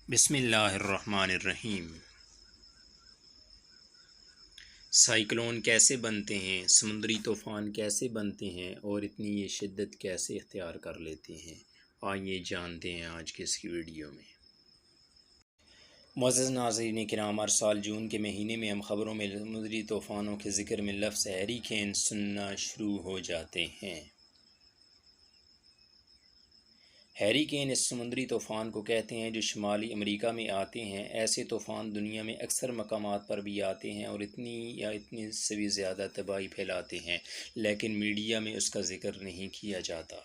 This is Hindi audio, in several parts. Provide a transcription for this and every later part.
बिस्मिल्लाहिर्रहमानिर्रहीम। साइक्लोन कैसे बनते हैं, समुद्री तूफ़ान कैसे बनते हैं और इतनी ये शिद्दत कैसे इख्तियार कर लेते हैं, आइए जानते हैं आज की इस वीडियो में। मुअज़्ज़ज़ नाज़रीन किराम, हर साल जून के महीने में हम ख़बरों में समुद्री तूफ़ानों के ज़िक्र में लफ्ज़ हैरिकेन सुनना शुरू हो जाते हैं। हैरिकेन इस समुद्री तूफ़ान को कहते हैं जो शुमाली अमेरिका में आते हैं। ऐसे तूफ़ान दुनिया में अक्सर मकामात पर भी आते हैं और इतनी से भी ज़्यादा तबाही फैलाते हैं, लेकिन मीडिया में उसका ज़िक्र नहीं किया जाता।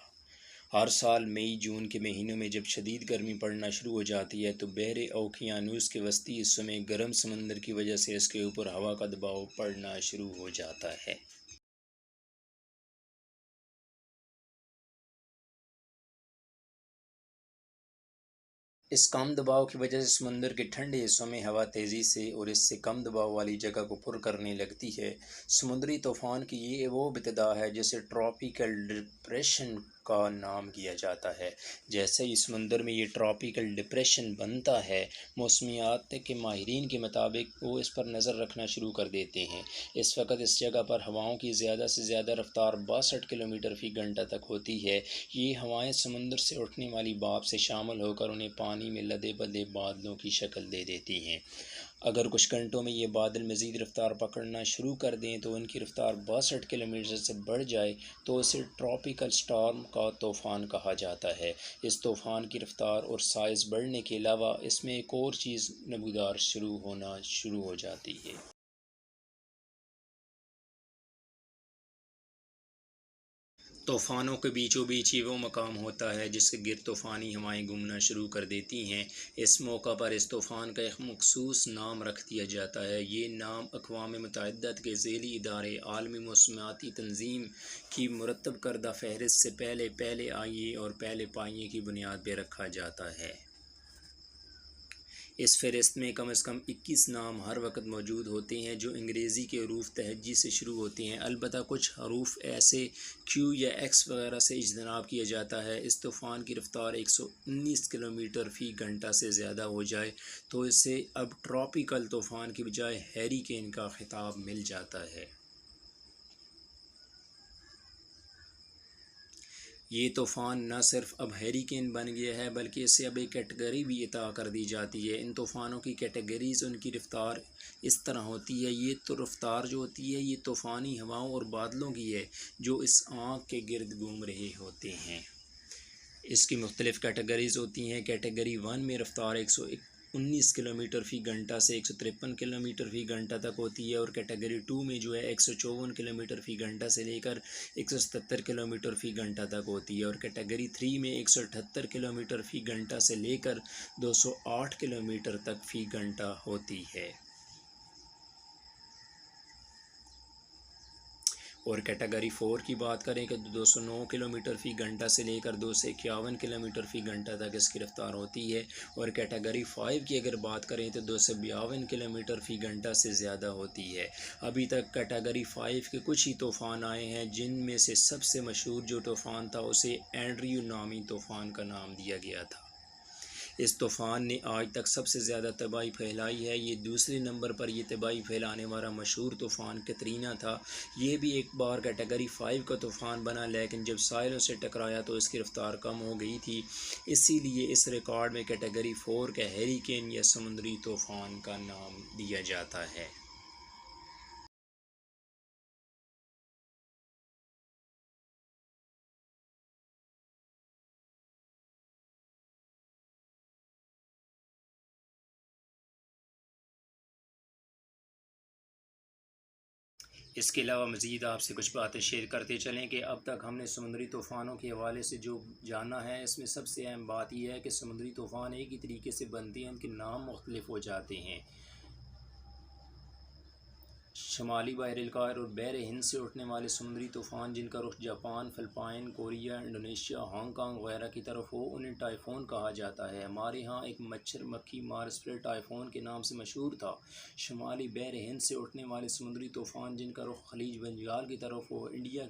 हर साल मई जून के महीनों में जब शदीद गर्मी पड़ना शुरू हो जाती है तो बहरे ओकियानूस के वस्ती हिस्सों में गर्म समंदर की वजह से इसके ऊपर हवा का दबाव पड़ना शुरू हो जाता है। इस कम दबाव की वजह से समुंदर के ठंडे हिस्सों में हवा तेज़ी से और इससे कम दबाव वाली जगह को पुर करने लगती है। समुद्री तूफ़ान की ये वो इब्तिदा है जिसे ट्रॉपिकल डिप्रेशन का नाम किया जाता है। जैसे ही समुंदर में ये ट्रॉपिकल डिप्रेशन बनता है, मौसमियात के माहिरीन के मुताबिक वो इस पर नज़र रखना शुरू कर देते हैं। इस वक्त इस जगह पर हवाओं की ज़्यादा से ज़्यादा रफ्तार 62 किलोमीटर फ़ी घंटा तक होती है। ये हवाएं समुद्र से उठने वाली भाप से शामिल होकर उन्हें पानी में लदे बदे बादलों की शक्ल दे देती हैं। अगर कुछ घंटों में ये बादल मज़ीद रफ्तार पकड़ना शुरू कर दें तो उनकी रफ्तार 62 किलोमीटर से बढ़ जाए तो उसे ट्रॉपिकल स्टॉर्म का तूफ़ान कहा जाता है। इस तूफ़ान की रफ्तार और साइज़ बढ़ने के अलावा इसमें एक और चीज़ नमूदार होना शुरू हो जाती है। तूफ़ानों के बीचों बीच ही वो मकाम होता है जिसके गिर्द तूफ़ानी हवाएं घूमना शुरू कर देती हैं। इस मौका पर इस तूफ़ान का एक मखसूस नाम रख दिया जाता है। ये नाम अक़वाम मुत्तहिदा के ज़ैली इदारे आलमी मौसमियाती तंज़ीम की मुरतब करदा फ़हरिस्त से पहले पहले आइए और पहले पाइए की बुनियाद पर रखा जाता है। इस फ़हरिस्त में कम से कम 21 नाम हर वक्त मौजूद होते हैं जो अंग्रेज़ी के हरूफ तहज्जी से शुरू होते हैं। अलबत्ता कुछ हरूफ ऐसे क्यू या एक्स वगैरह से इज्तनाब किया जाता है। इस तूफ़ान की रफ्तार 119 किलोमीटर फ़ी घंटा से ज़्यादा हो जाए तो इसे अब ट्रॉपिकल तूफ़ान की बजाय हैरिकेन का खिताब मिल जाता है। ये तूफ़ान न सिर्फ अब हैरिकेन बन गया है बल्कि इसे अब एक कैटेगरी भी अता कर दी जाती है। इन तूफ़ानों की कैटेगरीज़ उनकी रफ़्तार इस तरह होती है। ये तो रफ़्तार जो होती है ये तूफ़ानी हवाओं और बादलों की है जो इस आँख के गिर्द घूम रहे होते हैं। इसकी मुख्तलिफ़ कैटेगरीज़ होती हैं। कैटेगरी 1 में रफ़्तार 119 किलोमीटर फ़ी घंटा से 153 किलोमीटर फ़ी घंटा तक होती है और कैटेगरी 2 में जो है 154 किलोमीटर फ़ी घंटा से लेकर 177 किलोमीटर फ़ी घंटा तक होती है और कैटेगरी 3 में 178 किलोमीटर फ़ी घंटा से लेकर 208 किलोमीटर तक फ़ी घंटा होती है। और कैटेगरी 4 की बात करें कि 209 किलोमीटर फ़ी घंटा से लेकर 251 किलोमीटर फ़ी घंटा तक इसकी रफ़्तार होती है और कैटेगरी 5 की अगर बात करें तो 252 किलोमीटर फ़ी घंटा से ज़्यादा होती है। अभी तक कैटेगरी 5 के कुछ ही तूफ़ान आए हैं जिनमें से सबसे मशहूर जो तूफ़ान था उसे एंड्रयू नामी तूफ़ान का नाम दिया गया था। इस तूफ़ान ने आज तक सबसे ज़्यादा तबाही फैलाई है। ये दूसरे नंबर पर ये तबाही फैलाने वाला मशहूर तूफ़ान कतरीना था। ये भी एक बार कैटेगरी 5 का तूफ़ान बना लेकिन जब साहिलों से टकराया तो इसकी रफ़्तार कम हो गई थी। इसीलिए इस रिकॉर्ड में कैटेगरी 4 का हैरिकेन या समुद्री तूफ़ान का नाम दिया जाता है। इसके अलावा मज़ीद आपसे कुछ बातें शेयर करते चलें कि अब तक हमने समुद्री तूफ़ानों के हवाले से जो जाना है इसमें सबसे अहम बात यह है कि समुद्री तूफ़ान एक ही तरीके से बनते हैं, उनके नाम मुख्तलिफ हो जाते हैं। शुमाली बहरील-कार और बहर हिंद से उठने वाले समुद्री तूफ़ान जिनका रुख Japan, Philippine, Korea, Indonesia, Hong Kong वगैरह की तरफ हो उन्हें टाइफून कहा जाता है। हमारे यहाँ एक मच्छर मक्खी मार स्प्रे टाइफून के नाम से मशहूर था। शुमाली बहर हिंद से उठने वाले समुद्री तूफ़ान जिनका रुख खलीज बंगाल की तरफ हो इंडिया की